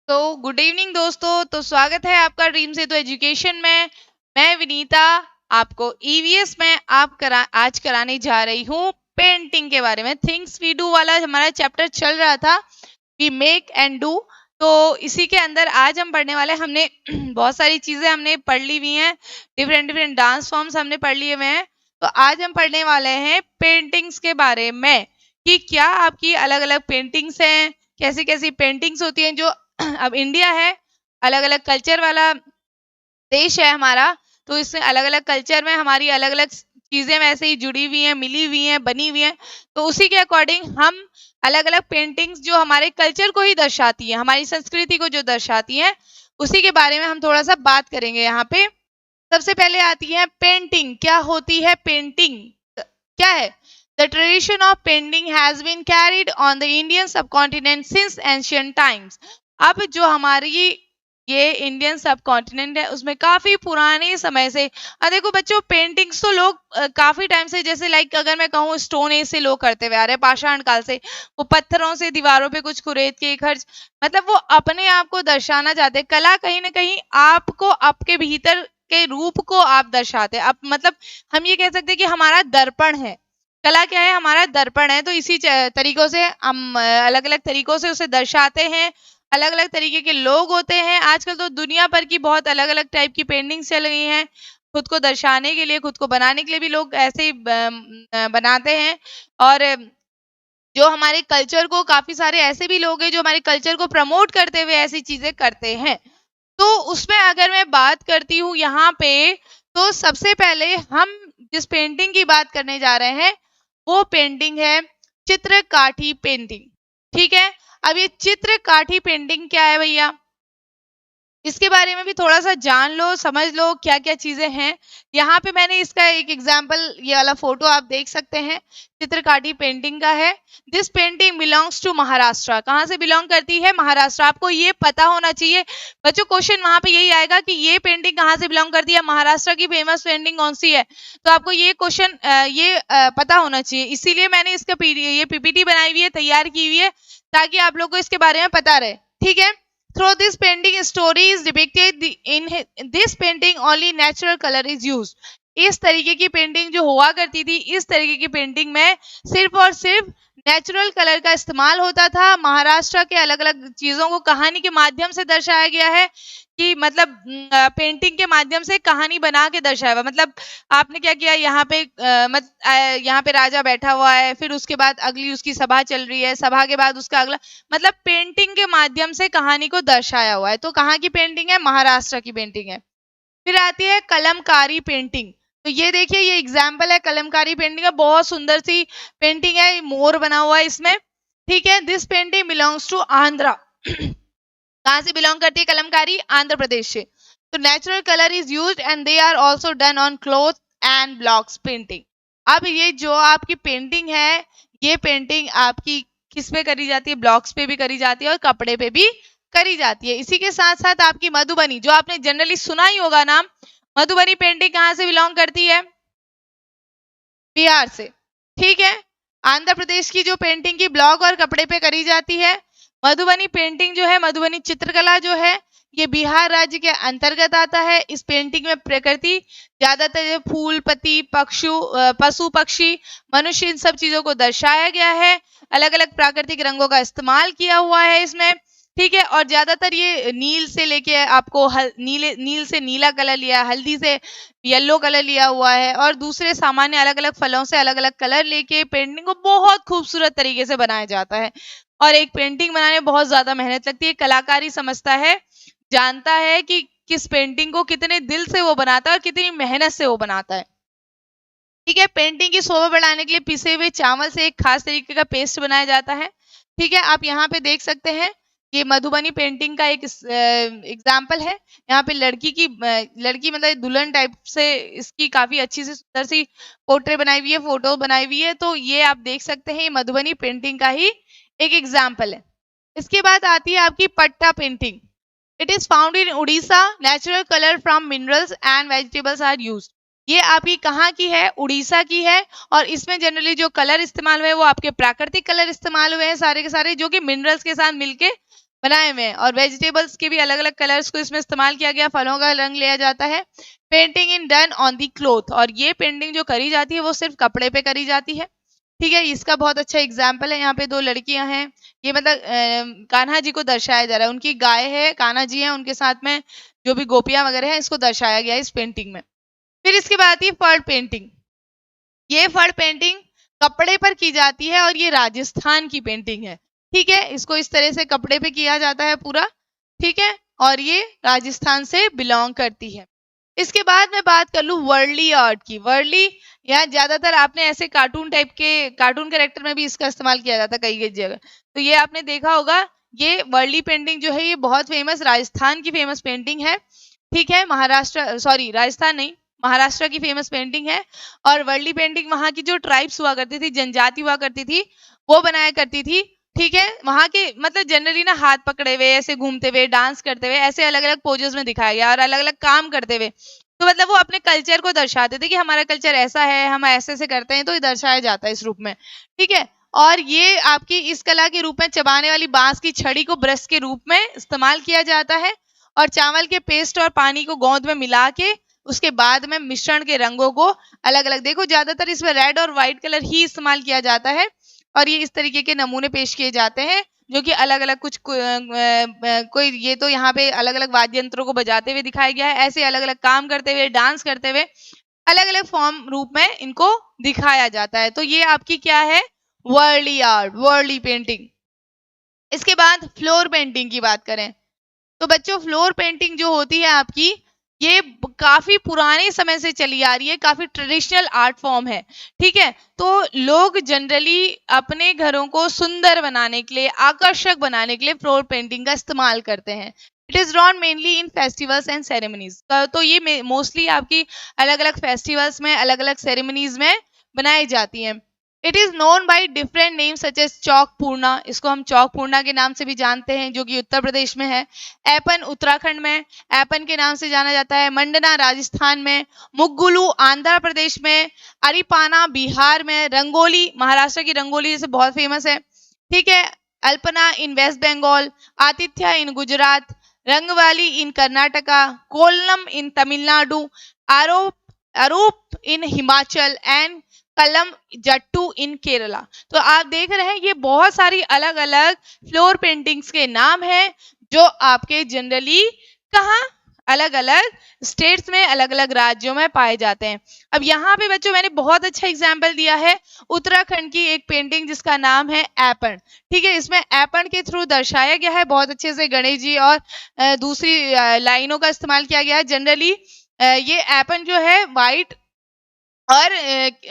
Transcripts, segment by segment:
तो good evening दोस्तों। तो स्वागत है आपका ड्रीम से तो एजुकेशन में। मैं विनीता आपको ईवीएस में आज कराने जा रही हूँ पेंटिंग के बारे में। थिंग्स वी डू वाला हमारा चैप्टर चल रहा था, वी मेक एंड डू। तो इसी के अंदर आज हम पढ़ने वाले हमने बहुत सारी चीजें हमने पढ़ ली हुई हैं, डिफरेंट डिफरेंट डांस फॉर्म्स हमने पढ़ लिए हुए हैं। तो आज हम पढ़ने वाले हैं पेंटिंग्स के बारे में कि क्या आपकी अलग अलग पेंटिंग्स हैं, कैसी कैसी पेंटिंग्स होती हैं। जो अब इंडिया है, अलग अलग कल्चर वाला देश है हमारा, तो इसमें अलग अलग कल्चर में हमारी अलग अलग चीजें वैसे ही जुड़ी हुई हैं, मिली हुई हैं, बनी हुई हैं। तो उसी के अकॉर्डिंग हम अलग अलग पेंटिंग्स जो हमारे कल्चर को ही दर्शाती है, हमारी संस्कृति को जो दर्शाती है, उसी के बारे में हम थोड़ा सा बात करेंगे यहाँ पे। सबसे पहले आती है पेंटिंग। क्या होती है पेंटिंग, क्या है? The tradition of painting has been carried on the Indian subcontinent since ancient times. अब जो हमारी ये इंडियन सब कॉन्टिनेंट है उसमें काफी पुराने समय से, देखो बच्चों, पेंटिंग्स तो लोग काफी टाइम से, जैसे लाइक अगर मैं कहूँ स्टोन एज से लोग करते हुए आ रहे हैं, पाषाण काल से। वो पत्थरों से दीवारों पे कुछ कुरेद के खर्च, मतलब वो अपने आप को दर्शाना चाहते हैं। कला कहीं ना कहीं आपको, आपके भीतर के रूप को आप दर्शाते हैं। आप मतलब हम ये कह सकते हैं कि हमारा दर्पण है। कला क्या है? हमारा दर्पण है। तो इसी तरीकों से हम अलग अलग तरीकों से उसे दर्शाते हैं। अलग अलग तरीके के लोग होते हैं। आजकल तो दुनिया भर की बहुत अलग अलग टाइप की पेंटिंग्स चल रही हैं। खुद को दर्शाने के लिए, खुद को बनाने के लिए भी लोग ऐसे ही बनाते हैं। और जो हमारे कल्चर को, काफी सारे ऐसे भी लोग हैं जो हमारे कल्चर को प्रमोट करते हुए ऐसी चीजें करते हैं। तो उसमें अगर मैं बात करती हूँ यहाँ पे, तो सबसे पहले हम जिस पेंटिंग की बात करने जा रहे हैं वो पेंटिंग है चित्रकाठी पेंटिंग। ठीक है। अब ये चित्रकाठी पेंटिंग क्या है भैया, इसके बारे में भी थोड़ा सा जान लो, समझ लो क्या क्या चीजें हैं। यहाँ पे मैंने इसका एक एग्जाम्पल, ये वाला फोटो आप देख सकते हैं, चित्रकाठी पेंटिंग का है। This painting belongs to Maharashtra. कहाँ से बिलोंग करती है? महाराष्ट्र। आपको ये पता होना चाहिए बच्चों, क्वेश्चन वहां पे यही आएगा कि ये पेंटिंग कहाँ से बिलोंग करती है, महाराष्ट्र की फेमस पेंटिंग कौन सी है। तो आपको ये क्वेश्चन पता होना चाहिए। इसीलिए मैंने इसका ये पीपीटी बनाई हुई है, तैयार की हुई है, ताकि आप लोग को इसके बारे में पता रहे। ठीक है। Through this painting, story is depicted in this painting only natural color is used. इस तरीके की पेंटिंग जो हुआ करती थी, इस तरीके की पेंटिंग में सिर्फ और सिर्फ नेचुरल कलर का इस्तेमाल होता था। महाराष्ट्र के अलग अलग चीजों को कहानी के माध्यम से दर्शाया गया है कि मतलब पेंटिंग के माध्यम से कहानी बना के दर्शाया हुआ। मतलब आपने क्या किया, यहाँ पे यहाँ पे राजा बैठा हुआ है, फिर उसके बाद अगली उसकी सभा चल रही है, सभा के बाद उसका अगला, मतलब पेंटिंग के माध्यम से कहानी को दर्शाया हुआ है। तो कहाँ की पेंटिंग है? महाराष्ट्र की पेंटिंग है। फिर आती है कलमकारी पेंटिंग। तो ये देखिए, ये एग्जाम्पल है कलमकारी पेंटिंग का। बहुत सुंदर सी पेंटिंग है, मोर बना हुआ है इसमें। ठीक है। This painting belongs to Andhra. कहाँ से बिलोंग करती है कलमकारी? आंध्र प्रदेश से। तो natural colour is used and they are also done on cloth and blocks painting. अब ये जो आपकी पेंटिंग है, ये पेंटिंग आपकी किस पे करी जाती है? ब्लॉक्स पे भी करी जाती है और कपड़े पे भी करी जाती है। इसी के साथ साथ आपकी मधुबनी, जो आपने जनरली सुना ही होगा नाम, मधुबनी पेंटिंग कहाँ से बिलोंग करती है? बिहार से। ठीक है। आंध्र प्रदेश की जो पेंटिंग की ब्लॉक और कपड़े पे करी जाती है। मधुबनी पेंटिंग जो है, मधुबनी चित्रकला जो है, ये बिहार राज्य के अंतर्गत आता है। इस पेंटिंग में प्रकृति, ज्यादातर फूल, पत्ती, पशु पक्षी, मनुष्य, इन सब चीजों को दर्शाया गया है। अलग अलग प्राकृतिक रंगों का इस्तेमाल किया हुआ है इसमें। ठीक है। और ज्यादातर ये नील से लेके आपको नील से नीला कलर लिया, हल्दी से येलो कलर लिया हुआ है, और दूसरे सामान्य अलग अलग फलों से अलग अलग कलर लेके पेंटिंग को बहुत खूबसूरत तरीके से बनाया जाता है। और एक पेंटिंग बनाने में बहुत ज्यादा मेहनत लगती है। कलाकारी समझता है, जानता है कि किस पेंटिंग को कितने दिल से वो बनाता है और कितनी मेहनत से वो बनाता है। ठीक है। पेंटिंग की शोभा बढ़ाने के लिए पिसे हुए चावल से एक खास तरीके का पेस्ट बनाया जाता है। ठीक है। आप यहाँ पे देख सकते हैं, ये मधुबनी पेंटिंग का एक एग्जाम्पल है। यहाँ पे लड़की मतलब दुल्हन टाइप से इसकी काफी अच्छी सी सुंदर सी पोर्ट्रेट बनाई हुई है, फोटो बनाई हुई है। तो ये आप देख सकते हैं, ये मधुबनी पेंटिंग का ही एक एग्जाम्पल है। इसके बाद आती है आपकी Patta painting. It is found in Orissa. Natural colour from minerals and vegetables are used. ये आपकी कहाँ की है? उड़ीसा की है। और इसमें जनरली जो कलर इस्तेमाल हुए वो आपके प्राकृतिक कलर इस्तेमाल हुए हैं सारे के सारे, जो कि मिनरल्स के साथ मिलके बनाए हुए हैं। और वेजिटेबल्स के भी अलग अलग कलर्स को इसमें इस्तेमाल किया गया, फलों का रंग लिया जाता है। Painting in done on the cloth, और ये पेंटिंग जो करी जाती है वो सिर्फ कपड़े पे करी जाती है। ठीक है, इसका बहुत अच्छा एग्जाम्पल है, यहाँ पे दो लड़कियां हैं, ये मतलब कान्हा जी को दर्शाया जा रहा है, उनकी गाय है, कान्हा जी हैं, उनके साथ में जो भी गोपियां वगैरह हैं, इसको दर्शाया गया है इस पेंटिंग में। फिर इसके बाद आती है फर्ड पेंटिंग। ये फर्ड पेंटिंग कपड़े पर की जाती है और ये राजस्थान की पेंटिंग है। ठीक है, इसको इस तरह से कपड़े पे किया जाता है पूरा। ठीक है, और ये राजस्थान से बिलोंग करती है। इसके बाद मैं बात कर लूं वर्ल्डली आर्ट की। वर्ल्डली यहाँ ज्यादातर आपने ऐसे कार्टून टाइप के कार्टून कैरेक्टर में भी इसका इस्तेमाल किया जाता है कई कई जगह, तो ये आपने देखा होगा। ये वर्ल्डली पेंटिंग जो है ये बहुत फेमस, राजस्थान की फेमस पेंटिंग है। ठीक है, महाराष्ट्र, सॉरी राजस्थान नहीं, महाराष्ट्र की फेमस पेंटिंग है। और वर्ल्डली पेंटिंग वहां की जो ट्राइब्स हुआ करती थी, जनजाति हुआ करती थी, वो बनाया करती थी। ठीक है, वहां के मतलब जनरली ना हाथ पकड़े हुए, ऐसे घूमते हुए, डांस करते हुए, ऐसे अलग अलग पोजेस में दिखाया गया और अलग अलग काम करते हुए, तो मतलब वो अपने कल्चर को दर्शाते थे कि हमारा कल्चर ऐसा है, हम ऐसे ऐसे करते हैं, तो ये दर्शाया जाता है इस रूप में। ठीक है, और ये आपकी इस कला के रूप में चबाने वाली बांस की छड़ी को ब्रश के रूप में इस्तेमाल किया जाता है, और चावल के पेस्ट और पानी को गोंद में मिला के उसके बाद में मिश्रण के रंगों को अलग अलग, देखो ज्यादातर इसमें रेड और व्हाइट कलर ही इस्तेमाल किया जाता है, और ये इस तरीके के नमूने पेश किए जाते हैं जो कि अलग अलग कुछ कोई ये तो यहाँ पे अलग अलग वाद्य यंत्रों को बजाते हुए दिखाया गया है, ऐसे अलग अलग काम करते हुए, डांस करते हुए, अलग अलग फॉर्म रूप में इनको दिखाया जाता है। तो ये आपकी क्या है, वर्ल्डली आर्ट, वर्ल्डली पेंटिंग। इसके बाद फ्लोर पेंटिंग की बात करें तो बच्चों फ्लोर पेंटिंग जो होती है आपकी, ये काफी पुराने समय से चली आ रही है, काफी ट्रेडिशनल आर्ट फॉर्म है। ठीक है, तो लोग जनरली अपने घरों को सुंदर बनाने के लिए, आकर्षक बनाने के लिए फ्लोर पेंटिंग का इस्तेमाल करते हैं। It is drawn mainly in festivals and ceremonies, तो ये मोस्टली आपकी अलग अलग फेस्टिवल्स में, अलग अलग सेरेमनीज में बनाई जाती हैं। It is known by different name such as Chowk Purna, इसको हम चौक पूर्णा के नाम से भी जानते हैं, जो कि उत्तर प्रदेश में है। ऐपन उत्तराखंड में ऐपन के नाम से जाना जाता है। मंडना राजस्थान में, मुग्गुलू आंध्र प्रदेश में, अरिपाना बिहार में, रंगोली महाराष्ट्र की रंगोली जैसे बहुत फेमस है। ठीक है, अल्पना इन वेस्ट बंगाल, आतिथ्य इन गुजरात, रंगवाली इन कर्नाटका, कोल्लम इन तमिलनाडु, आरोप अरूप इन हिमाचल एंड कलम जट्टू इन केरला। तो आप देख रहे हैं ये बहुत सारी अलग अलग फ्लोर पेंटिंग्स के नाम हैं जो आपके जनरली कहाँ, अलग अलग स्टेट्स में, अलग अलग राज्यों में पाए जाते हैं। अब यहाँ पे बच्चों मैंने बहुत अच्छा एग्जाम्पल दिया है उत्तराखंड की एक पेंटिंग जिसका नाम है ऐपण। ठीक है, इसमें ऐपण के थ्रू दर्शाया गया है बहुत अच्छे से, गणेश जी और दूसरी लाइनों का इस्तेमाल किया गया है। जनरली ये ऐपण जो है व्हाइट और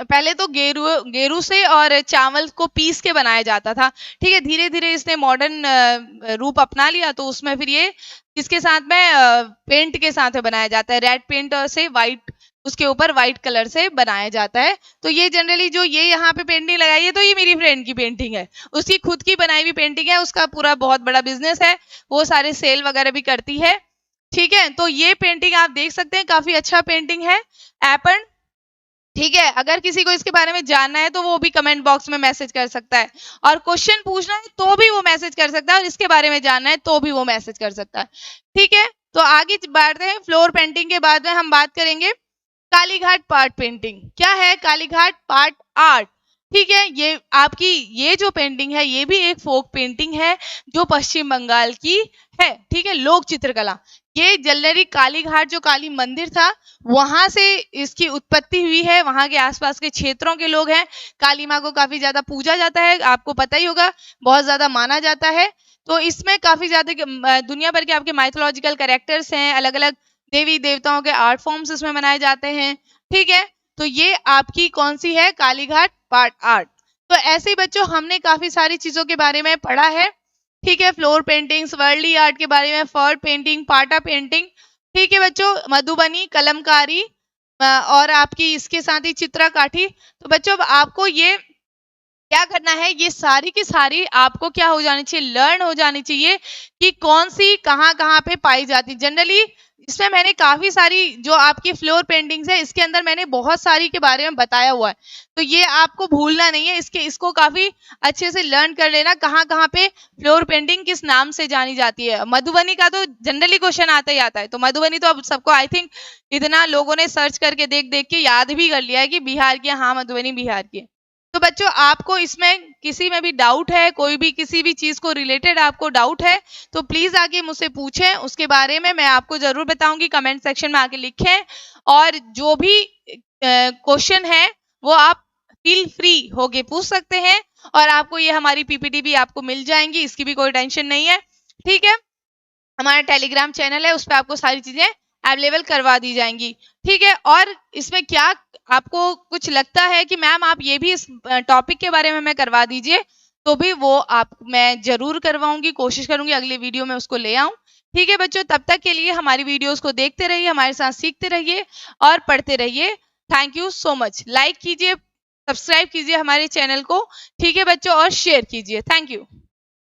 पहले तो गेरू से और चावल को पीस के बनाया जाता था। ठीक है, धीरे धीरे इसने मॉडर्न रूप अपना लिया, तो उसमें फिर ये किसके साथ में पेंट के साथ में बनाया जाता है, रेड पेंट से व्हाइट, उसके ऊपर व्हाइट कलर से बनाया जाता है। तो ये जनरली जो ये यहाँ पे पेंटिंग लगाई है, तो ये मेरी फ्रेंड की पेंटिंग है, उसकी खुद की बनाई हुई पेंटिंग है, उसका पूरा बहुत बड़ा बिजनेस है, वो सारे सेल वगैरह भी करती है। ठीक है, तो ये पेंटिंग आप देख सकते हैं, काफी अच्छा पेंटिंग है ऐपण। ठीक है, अगर किसी को इसके बारे में जानना है तो वो भी कमेंट बॉक्स में मैसेज कर सकता है, और क्वेश्चन पूछना है तो भी वो मैसेज कर सकता है, और इसके बारे में जानना है तो भी वो मैसेज कर सकता है। ठीक है, तो आगे बढ़ते हैं। फ्लोर पेंटिंग के बाद में हम बात करेंगे कालीघाट पार्ट पेंटिंग। क्या है कालीघाट पार्ट आर्ट? ठीक है, ये आपकी ये जो पेंटिंग है ये भी एक फोक पेंटिंग है जो पश्चिम बंगाल की है। ठीक है, लोक चित्रकला। ये जल्लेरी कालीघाट जो काली मंदिर था वहां से इसकी उत्पत्ति हुई है, वहां के आसपास के क्षेत्रों के लोग हैं, काली माँ को काफी ज्यादा पूजा जाता है, आपको पता ही होगा, बहुत ज्यादा माना जाता है। तो इसमें काफी ज्यादा दुनिया भर के आपके माइथोलॉजिकल कैरेक्टर्स हैं, अलग अलग देवी देवताओं के आर्ट फॉर्म्स इसमें मनाए जाते हैं। ठीक है, तो ये आपकी कौन सी है, कालीघाट पार्ट आर्ट। तो ऐसे ही बच्चों हमने काफी सारी चीजों के बारे में पढ़ा है। ठीक है, फ्लोर पेंटिंग्स, वर्ल्डली आर्ट के बारे में, फर्ड पेंटिंग, पाटा पेंटिंग। ठीक है बच्चों, मधुबनी, कलमकारी और आपकी इसके साथ ही चित्रकाठी। तो बच्चों अब आपको ये क्या करना है, ये सारी की सारी आपको क्या हो जानी चाहिए, लर्न हो जानी चाहिए कि कौन सी कहाँ पे पाई जाती है। जनरली इसमें मैंने काफी सारी जो आपकी फ्लोर पेंटिंग्स है, इसके अंदर मैंने बहुत सारी के बारे में बताया हुआ है, तो ये आपको भूलना नहीं है। इसको काफी अच्छे से लर्न कर लेना, कहाँ पे फ्लोर पेंटिंग किस नाम से जानी जाती है। मधुबनी का तो जनरली क्वेश्चन आता ही आता है, तो मधुबनी तो अब सबको आई थिंक इतना लोगों ने सर्च करके देख देख के याद भी कर लिया है कि बिहार की, हाँ मधुबनी बिहार की है। तो बच्चों, आपको इसमें किसी में भी डाउट है, कोई भी किसी भी चीज को रिलेटेड आपको डाउट है, तो प्लीज आके मुझसे पूछें, उसके बारे में मैं आपको जरूर बताऊंगी। कमेंट सेक्शन में आके लिखें, और जो भी क्वेश्चन है वो आप फील फ्री होके पूछ सकते हैं, और आपको ये हमारी पीपीटी भी आपको मिल जाएंगी, इसकी भी कोई टेंशन नहीं है। ठीक है, हमारा टेलीग्राम चैनल है, उस पर आपको सारी चीजें अवेलेबल करवा दी जाएंगी। ठीक है, और इसमें क्या आपको कुछ लगता है कि मैम आप ये भी इस टॉपिक के बारे में मैं करवा दीजिए, तो भी वो आप मैं जरूर करवाऊंगी, कोशिश करूंगी अगली वीडियो में उसको ले आऊं। ठीक है बच्चों, तब तक के लिए हमारी वीडियोस को देखते रहिए, हमारे साथ सीखते रहिए और पढ़ते रहिए। Thank you so much. Like कीजिए, सब्सक्राइब कीजिए हमारे चैनल को, ठीक है बच्चों, और शेयर कीजिए। Thank you.